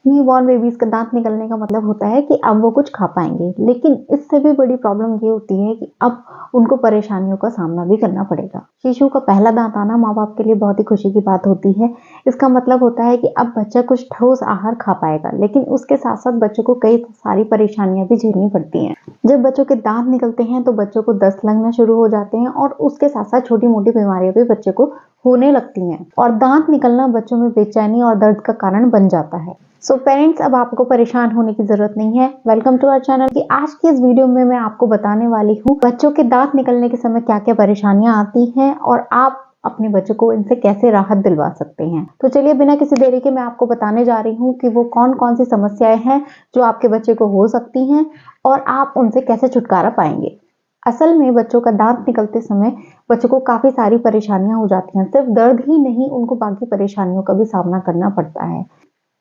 Newborn babies का दांत निकलने का मतलब होता है कि अब वो कुछ खा पाएंगे, लेकिन इससे भी बड़ी प्रॉब्लम ये होती है कि अब उनको परेशानियों का सामना भी करना पड़ेगा। शिशु का पहला दांत आना माँ बाप के लिए बहुत ही खुशी की बात होती है। इसका मतलब होता है कि अब बच्चा कुछ ठोस आहार खा पाएगा, लेकिन उसके साथ साथ बच्चों को कई सारी परेशानियां भी झेलनी पड़ती हैं। जब बच्चों के दांत निकलते हैं तो बच्चों को दस्त लगना शुरू हो जाते हैं और उसके साथ साथ छोटी मोटी बीमारियां भी बच्चे को होने लगती हैं, और दांत निकलना बच्चों में बेचैनी और दर्द का कारण बन जाता है। सो पेरेंट्स, अब आपको परेशान होने की जरूरत नहीं है। Welcome to our channel. कि आज की इस वीडियो में मैं आपको बताने वाली हूँ बच्चों के दांत निकलने के समय क्या क्या परेशानियां आती हैं और आप अपने बच्चों को इनसे कैसे राहत दिलवा सकते हैं। तो चलिए बिना किसी देरी के मैं आपको बताने जा रही हूँ कि वो कौन कौन सी समस्याएं हैं जो आपके बच्चे को हो सकती हैं और आप उनसे कैसे छुटकारा पाएंगे। असल में बच्चों का दांत निकलते समय बच्चों को काफी सारी परेशानियां हो जाती हैं। सिर्फ दर्द ही नहीं, उनको बाकी परेशानियों का भी सामना करना पड़ता है।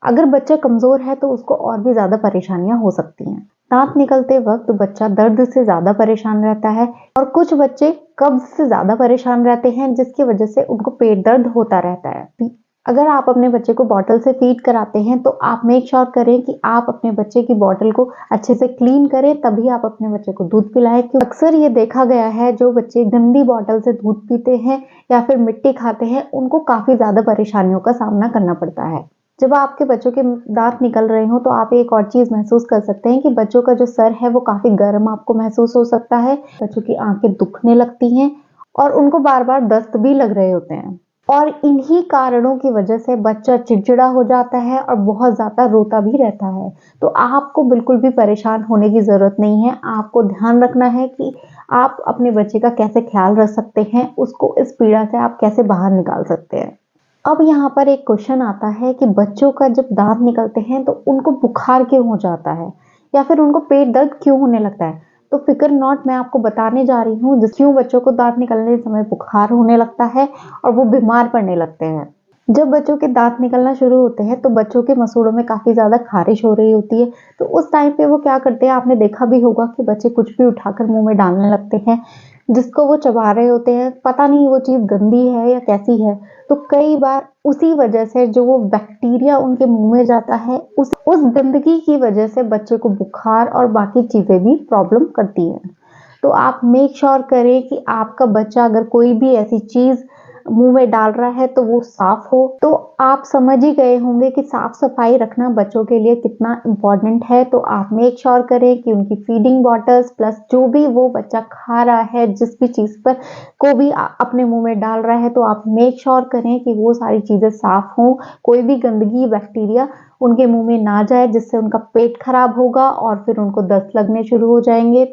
अगर बच्चा कमजोर है तो उसको और भी ज्यादा परेशानियां हो सकती हैं। दांत निकलते वक्त बच्चा दर्द से ज्यादा परेशान रहता है और कुछ बच्चे कब्ज से ज्यादा परेशान रहते हैं, जिसकी वजह से उनको पेट दर्द होता रहता है। अगर आप अपने बच्चे को बॉटल से फीड कराते हैं तो आप मेक श्योर करें कि आप अपने बच्चे की बॉटल को अच्छे से क्लीन करें, तभी आप अपने बच्चे को दूध पिलाएं। क्योंकि अक्सर ये देखा गया है जो बच्चे गंदी बॉटल से दूध पीते हैं या फिर मिट्टी खाते हैं, उनको काफी ज्यादा परेशानियों का सामना करना पड़ता है। जब आपके बच्चों के दांत निकल रहे हो तो आप एक और चीज महसूस कर सकते हैं कि बच्चों का जो सर है वो काफी गर्म आपको महसूस हो सकता है। बच्चों की आंखें दुखने लगती हैं और उनको बार बार दस्त भी लग रहे होते हैं, और इन्हीं कारणों की वजह से बच्चा चिड़चिड़ा हो जाता है और बहुत ज्यादा रोता भी रहता है। तो आपको बिल्कुल भी परेशान होने की जरूरत नहीं है। आपको ध्यान रखना है कि आप अपने बच्चे का कैसे ख्याल रख सकते हैं, उसको इस पीड़ा से आप कैसे बाहर निकाल सकते हैं। अब यहाँ पर एक क्वेश्चन आता है कि बच्चों का जब दांत निकलते हैं तो उनको बुखार क्यों हो जाता है या फिर उनको पेट दर्द क्यों होने लगता है। तो फिकर नॉट, मैं आपको बताने जा रही हूँ जिस क्यों बच्चों को दांत निकलने के समय बुखार होने लगता है और वो बीमार पड़ने लगते हैं। जब बच्चों के दांत निकलना शुरू होते हैं तो बच्चों के मसूड़ों में काफी ज्यादा खारिश हो रही होती है। तो उस टाइम पे वो क्या करते हैं, आपने देखा भी होगा कि बच्चे कुछ भी उठाकर मुंह में डालने लगते हैं जिसको वो चबा रहे होते हैं। पता नहीं वो चीज गंदी है या कैसी है। तो कई बार उसी वजह से जो वो बैक्टीरिया उनके मुंह में जाता है, उस गंदगी की वजह से बच्चे को बुखार और बाकी चीजें भी प्रॉब्लम करती हैं। तो आप मेक श्योर करें कि आपका बच्चा अगर कोई भी ऐसी चीज मुंह में डाल रहा है तो वो साफ हो। तो आप समझ ही गए होंगे कि साफ सफाई रखना बच्चों के लिए कितना इम्पोर्टेंट है। तो आप मेक श्योर करें कि उनकी फीडिंग बॉटल्स प्लस जो भी वो बच्चा खा रहा है, जिस भी चीज पर को भी अपने मुंह में डाल रहा है, तो आप मेक श्योर करें कि वो सारी चीजें साफ हों। कोई भी गंदगी बैक्टीरिया उनके मुंह में ना जाए, जिससे उनका पेट खराब होगा और फिर उनको दस्त लगने शुरू हो जाएंगे।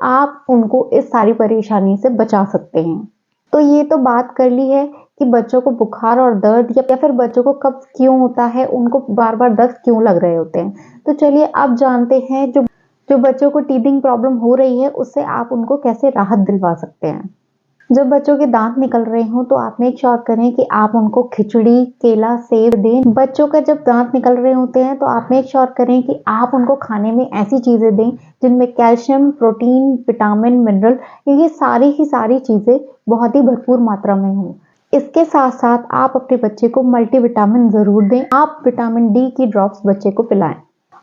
आप उनको इस सारी परेशानी से बचा सकते हैं। तो ये तो बात कर ली है कि बच्चों को बुखार और दर्द या फिर बच्चों को कब्ज क्यों होता है, उनको बार बार दस्त क्यों लग रहे होते हैं। तो चलिए अब जानते हैं जो जो बच्चों को टीथिंग प्रॉब्लम हो रही है उससे आप उनको कैसे राहत दिलवा सकते हैं। जब बच्चों के दांत निकल रहे हो तो आप मेक श्योर करें कि आप उनको खिचड़ी, केला, सेब दें। बच्चों का जब दांत निकल रहे होते हैं तो आप मेक श्योर करें कि आप उनको खाने में ऐसी चीजें दें जिनमें कैल्शियम, प्रोटीन, विटामिन, मिनरल, ये सारी ही सारी चीजें बहुत ही भरपूर मात्रा में हो। इसके साथ साथ आप अपने बच्चे को मल्टीविटामिन जरूर दें। आप विटामिन डी की ड्रॉप्स बच्चे को पिलाएं।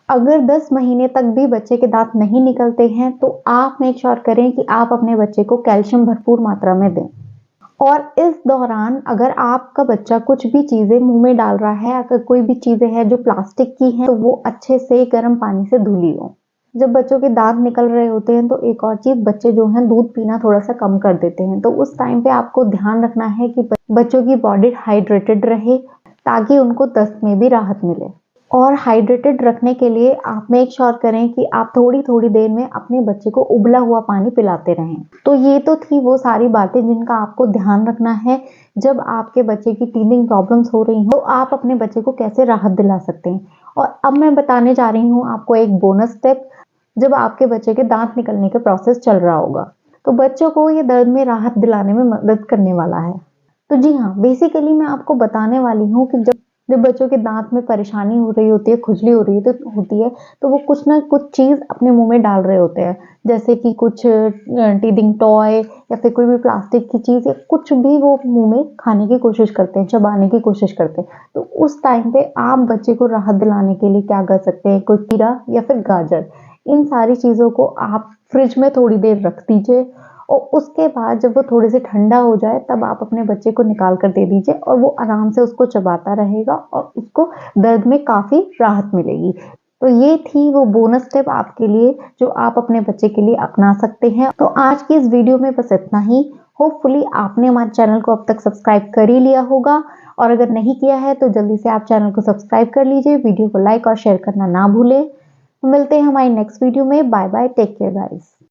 अगर 10 महीने तक भी बच्चे के दांत नहीं निकलते हैं तो आप मेक श्योर करें कि आप अपने बच्चे को कैल्शियम भरपूर मात्रा में दें। और इस दौरान अगर आपका बच्चा कुछ भी चीजें मुंह में डाल रहा है, अगर कोई भी चीजें हैं जो प्लास्टिक की हैं, तो वो अच्छे से गर्म पानी से धुली हो। जब बच्चों के दांत निकल रहे होते हैं तो एक और चीज, बच्चे जो हैं दूध पीना थोड़ा सा कम कर देते हैं। तो उस टाइम पे आपको ध्यान रखना है कि बच्चों की बॉडी हाइड्रेटेड रहे ताकि उनको दस्त में भी राहत मिले। और हाइड्रेटेड रखने के लिए आप मेक श्योर करें कि आप थोड़ी थोड़ी देर में अपने बच्चे को उबला हुआ पानी पिलाते रहें। तो ये तो थी वो सारी बातें जिनका आपको ध्यान रखना है जब आपके बच्चे की टीथिंग प्रॉब्लम्स हो रही हो, तो आप अपने बच्चे को कैसे राहत दिला सकते हैं। और अब मैं बताने जा रही हूँ आपको एक बोनस स्टेप। जब आपके बच्चे के दांत निकलने का प्रोसेस चल रहा होगा तो बच्चों को ये दर्द में राहत दिलाने में मदद करने वाला है। तो जी हाँ, बेसिकली मैं आपको बताने वाली हूँ कि जब जब बच्चों के दांत में परेशानी हो रही होती है, खुजली हो रही तो वो कुछ ना कुछ चीज़ अपने मुँह में डाल रहे होते हैं। जैसे कि कुछ टीथिंग टॉय या फिर कोई भी प्लास्टिक की चीज़ या कुछ भी वो मुँह में खाने की कोशिश करते हैं, चबाने की कोशिश करते हैं। तो उस टाइम पे आप बच्चे को राहत दिलाने के लिए क्या कर सकते हैं, कोई खीरा या फिर गाजर, इन सारी चीज़ों को आप फ्रिज में थोड़ी देर रख दीजिए और उसके बाद जब वो थोड़े से ठंडा हो जाए तब आप अपने बच्चे को निकाल कर दे दीजिए और वो आराम से उसको चबाता रहेगा और उसको दर्द में काफ़ी राहत मिलेगी। तो ये थी वो बोनस टिप आपके लिए जो आप अपने बच्चे के लिए अपना सकते हैं। तो आज की इस वीडियो में बस इतना ही। होपफुली आपने हमारे चैनल को अब तक सब्सक्राइब कर ही लिया होगा और अगर नहीं किया है तो जल्दी से आप चैनल को सब्सक्राइब कर लीजिए, वीडियो को लाइक और शेयर करना ना भूलें। मिलते हैं हमारी नेक्स्ट वीडियो में। Bye bye, take care guys.